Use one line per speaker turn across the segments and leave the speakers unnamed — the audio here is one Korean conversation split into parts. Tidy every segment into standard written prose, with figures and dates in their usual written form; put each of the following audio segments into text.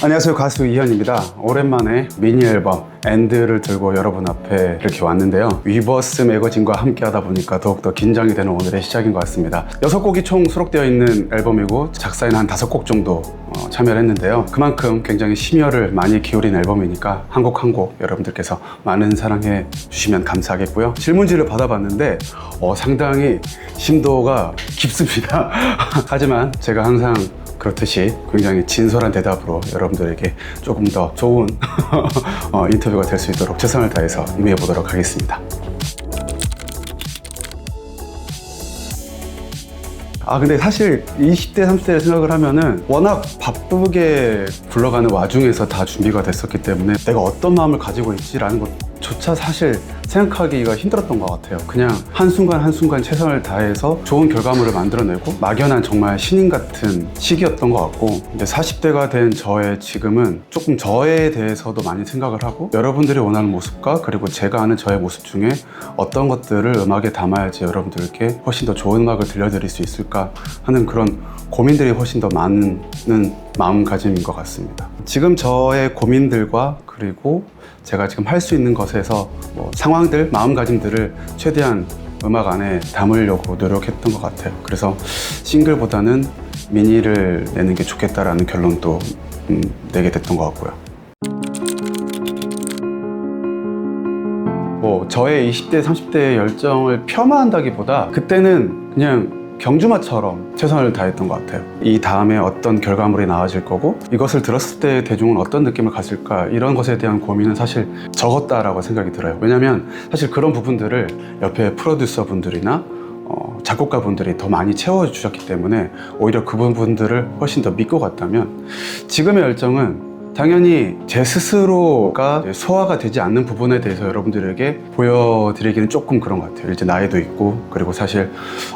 안녕하세요, 가수 이현입니다. 오랜만에 미니 앨범 엔드를 들고 여러분 앞에 이렇게 왔는데요. 위버스 매거진과 함께 하다 보니까 더욱더 긴장이 되는 오늘의 시작인 것 같습니다. 6곡이 총 수록되어 있는 앨범이고 작사에는 한 5곡 정도 참여를 했는데요. 그만큼 굉장히 심혈을 많이 기울인 앨범이니까 한 곡 한 곡 여러분들께서 많은 사랑해 주시면 감사하겠고요. 질문지를 받아봤는데 상당히 심도가 깊습니다. 하지만 제가 항상 그렇듯이 굉장히 진솔한 대답으로 여러분들에게 조금 더 좋은 인터뷰가 될 수 있도록 최선을 다해서 임해 보도록 하겠습니다. 근데 사실 20대, 30대 생각을 하면은 워낙 바쁘게 굴러가는 와중에서 다 준비가 됐었기 때문에 내가 어떤 마음을 가지고 있지라는 것조차 사실 생각하기가 힘들었던 것 같아요. 그냥 한순간 한순간 최선을 다해서 좋은 결과물을 만들어내고 막연한 정말 신인 같은 시기였던 것 같고, 이제 40대가 된 저의 지금은 조금 저에 대해서도 많이 생각을 하고 여러분들이 원하는 모습과 그리고 제가 아는 저의 모습 중에 어떤 것들을 음악에 담아야지 여러분들께 훨씬 더 좋은 음악을 들려드릴 수 있을까 하는 그런 고민들이 훨씬 더 많은 마음가짐인 것 같습니다. 지금 저의 고민들과 그리고 제가 지금 할 수 있는 것에서 상황들, 마음가짐들을 최대한 음악 안에 담으려고 노력했던 것 같아요. 그래서 싱글보다는 미니를 내는 게 좋겠다라는 결론도 내게 됐던 것 같고요. 저의 20대, 30대의 열정을 폄하한다기보다 그때는 그냥 경주마처럼 최선을 다했던 것 같아요. 이 다음에 어떤 결과물이 나와질 거고 이것을 들었을 때 대중은 어떤 느낌을 가질까, 이런 것에 대한 고민은 사실 적었다라고 생각이 들어요. 왜냐면 사실 그런 부분들을 옆에 프로듀서 분들이나 작곡가 분들이 더 많이 채워주셨기 때문에 오히려 그 부분들을 훨씬 더 믿고 갔다면, 지금의 열정은 당연히 제 스스로가 소화가 되지 않는 부분에 대해서 여러분들에게 보여드리기는 조금 그런 것 같아요. 이제 나이도 있고, 그리고 사실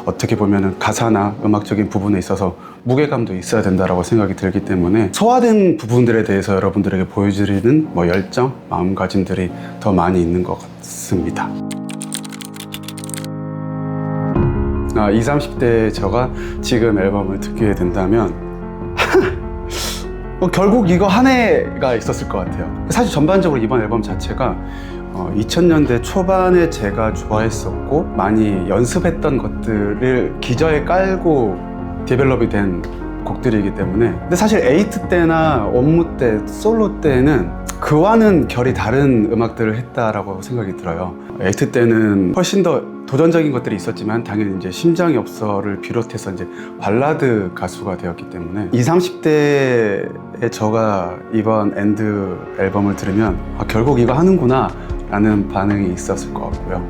어떻게 보면은 가사나 음악적인 부분에 있어서 무게감도 있어야 된다라고 생각이 들기 때문에 소화된 부분들에 대해서 여러분들에게 보여드리는 열정, 마음가짐들이 더 많이 있는 것 같습니다. 20, 30대 제가 지금 앨범을 듣게 된다면 결국 이거 한 해가 있었을 것 같아요. 사실 전반적으로 이번 앨범 자체가 2000년대 초반에 제가 좋아했었고 많이 연습했던 것들을 기저에 깔고 디벨롭이 된 곡들이기 때문에, 근데 사실 에이트 때나 원무 때, 솔로 때는 그와는 결이 다른 음악들을 했다라고 생각이 들어요. 에이트 때는 훨씬 더 도전적인 것들이 있었지만 당연히 이제 심장이 없어를 비롯해서 이제 발라드 가수가 되었기 때문에 20, 30대의 저가 이번 엔드 앨범을 들으면 결국 이거 하는구나 라는 반응이 있었을 것 같고요.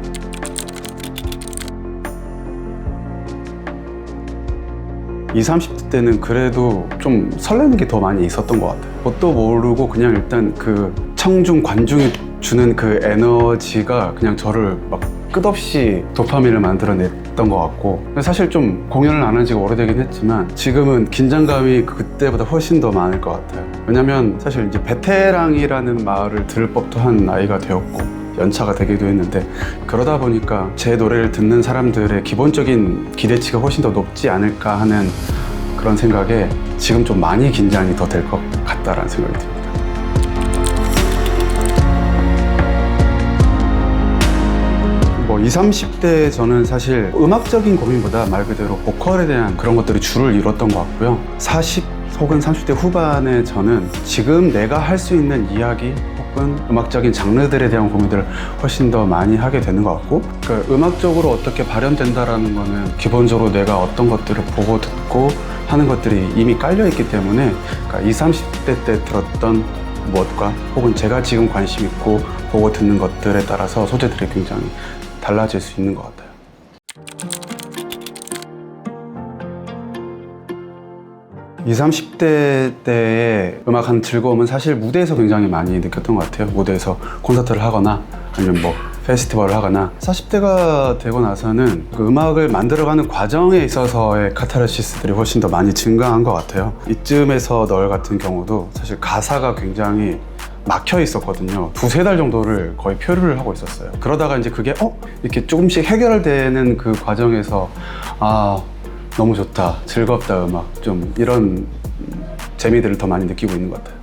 이 30대 때는 그래도 좀 설레는 게 더 많이 있었던 것 같아요. 뭣도 모르고 그냥 일단 그 청중 관중이 주는 그 에너지가 그냥 저를 막 끝없이 도파민을 만들어냈던 것 같고, 사실 좀 공연을 안 한 지가 오래되긴 했지만 지금은 긴장감이 그때보다 훨씬 더 많을 것 같아요. 왜냐면 사실 이제 베테랑이라는 말을 들을 법도 한 나이가 되었고 연차가 되기도 했는데, 그러다 보니까 제 노래를 듣는 사람들의 기본적인 기대치가 훨씬 더 높지 않을까 하는 그런 생각에 지금 좀 많이 긴장이 더 될 것 같다라는 생각이 듭니다. 20, 30대 저는 사실 음악적인 고민보다 말 그대로 보컬에 대한 그런 것들이 주를 이뤘던 것 같고요. 40 혹은 30대 후반에 저는 지금 내가 할 수 있는 이야기 혹은 음악적인 장르들에 대한 고민들을 훨씬 더 많이 하게 되는 것 같고, 그러니까 음악적으로 어떻게 발현된다라는 거는 기본적으로 내가 어떤 것들을 보고 듣고 하는 것들이 이미 깔려있기 때문에, 그러니까 20, 30대 때 들었던 무엇과 혹은 제가 지금 관심 있고 보고 듣는 것들에 따라서 소재들이 굉장히 달라질 수 있는 것 같아요. 이 30대 때의 음악하는 즐거움은 사실 무대에서 굉장히 많이 느꼈던 것 같아요. 무대에서 콘서트를 하거나 아니면 페스티벌을 하거나, 40대가 되고 나서는 그 음악을 만들어가는 과정에 있어서의 카타르시스들이 훨씬 더 많이 증가한 것 같아요. 이쯤에서 널 같은 경우도 사실 가사가 굉장히 막혀 있었거든요. 2-3달 정도를 거의 표류를 하고 있었어요. 그러다가 이제 그게 이렇게 조금씩 해결되는 그 과정에서 너무 좋다, 즐겁다, 음악 좀 이런 재미들을 더 많이 느끼고 있는 것 같아요.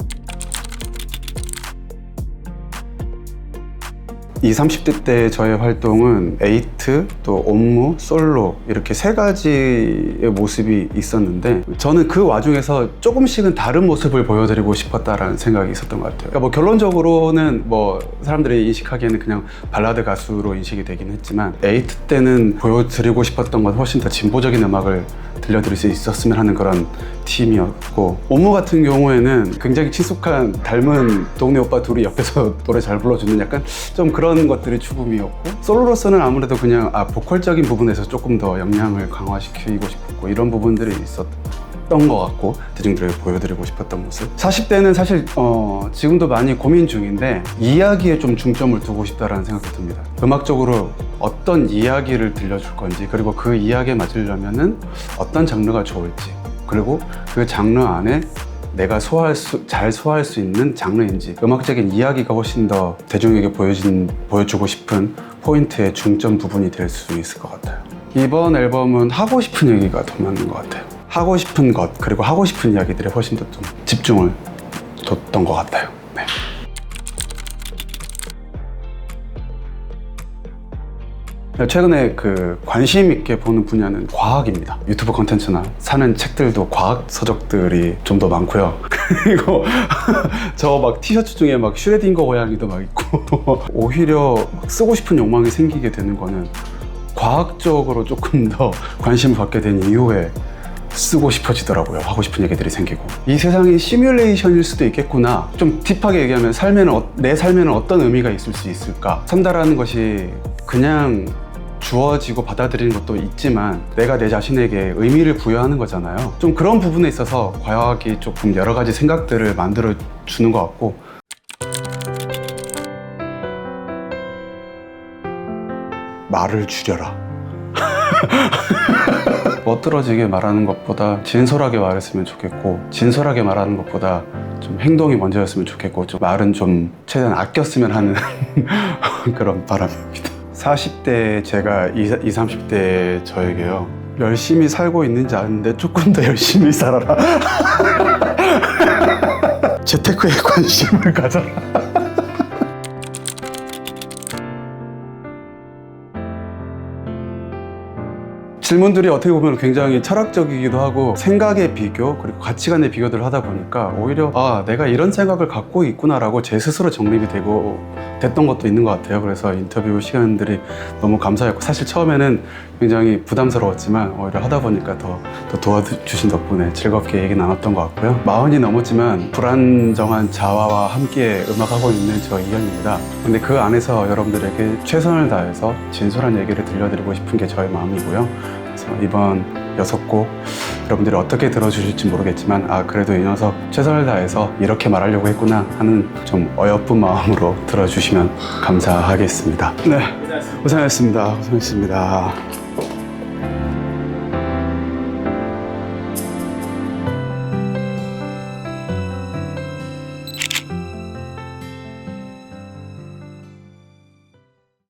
20, 30대 때 저의 활동은 에이트, 또 업무, 솔로 이렇게 세 가지의 모습이 있었는데 저는 그 와중에서 조금씩은 다른 모습을 보여드리고 싶었다라는 생각이 있었던 것 같아요. 그러니까 뭐 결론적으로는 뭐 사람들이 인식하기에는 그냥 발라드 가수로 인식이 되긴 했지만 에이트 때는 보여드리고 싶었던 건 훨씬 더 진보적인 음악을 들려드릴 수 있었으면 하는 그런 팀이었고, 업무 같은 경우에는 굉장히 친숙한 닮은 동네 오빠 둘이 옆에서 노래 잘 불러주는 약간 좀 그런 것들이 추구미였고, 솔로로서는 아무래도 그냥 보컬적인 부분에서 조금 더 역량을 강화시키고 싶었고 이런 부분들이 있었던 것 같고, 대중들에게 보여드리고 싶었던 모습. 40대는 사실 지금도 많이 고민 중인데 이야기에 좀 중점을 두고 싶다라는 생각이 듭니다. 음악적으로 어떤 이야기를 들려줄 건지, 그리고 그 이야기에 맞으려면은 어떤 장르가 좋을지, 그리고 그 장르 안에 내가 잘 소화할 수 있는 장르인지, 음악적인 이야기가 훨씬 더 대중에게 보여주고 싶은 포인트의 중점 부분이 될 수 있을 것 같아요. 이번 앨범은 하고 싶은 얘기가 더 많은 것 같아요. 하고 싶은 것, 그리고 하고 싶은 이야기들에 훨씬 더 좀 집중을 뒀던 것 같아요. 네. 최근에 관심 있게 보는 분야는 과학입니다. 유튜브 컨텐츠나 사는 책들도 과학 서적들이 좀 더 많고요. 그리고 저 막 티셔츠 중에 막 슈레딩거 고양이도 막 있고 오히려 쓰고 싶은 욕망이 생기게 되는 거는 과학적으로 조금 더 관심을 갖게 된 이후에 쓰고 싶어지더라고요. 하고 싶은 얘기들이 생기고, 이 세상이 시뮬레이션일 수도 있겠구나, 좀 딥하게 얘기하면 내 삶에는 어떤 의미가 있을 수 있을까, 산다라는 것이 그냥 주어지고 받아들이는 것도 있지만 내가 내 자신에게 의미를 부여하는 거잖아요. 좀 그런 부분에 있어서 과학이 조금 여러 가지 생각들을 만들어 주는 것 같고, 말을 줄여라. 멋들어지게 말하는 것보다 진솔하게 말했으면 좋겠고, 진솔하게 말하는 것보다 좀 행동이 먼저였으면 좋겠고, 좀 말은 좀 최대한 아꼈으면 하는 그런 바람입니다. 40대 제가 20, 30대 저에게요, 열심히 살고 있는지 아는데 조금 더 열심히 살아라. 재테크에 관심을 가져라. 질문들이 어떻게 보면 굉장히 철학적이기도 하고 생각의 비교, 그리고 가치관의 비교들을 하다 보니까 오히려 내가 이런 생각을 갖고 있구나라고 제 스스로 정립이 됐던 것도 있는 것 같아요. 그래서 인터뷰 시간들이 너무 감사했고, 사실 처음에는 굉장히 부담스러웠지만 오히려 하다 보니까 더 도와주신 덕분에 즐겁게 얘기 나눴던 것 같고요. 40이 넘었지만 불안정한 자아와 함께 음악하고 있는 저 이현입니다. 근데 그 안에서 여러분들에게 최선을 다해서 진솔한 얘기를 들려드리고 싶은 게 저의 마음이고요. 그래서 이번 6곡 여러분들이 어떻게 들어주실지 모르겠지만 그래도 이 녀석 최선을 다해서 이렇게 말하려고 했구나 하는 좀 어여쁜 마음으로 들어주시면 감사하겠습니다. 네, 고생하셨습니다.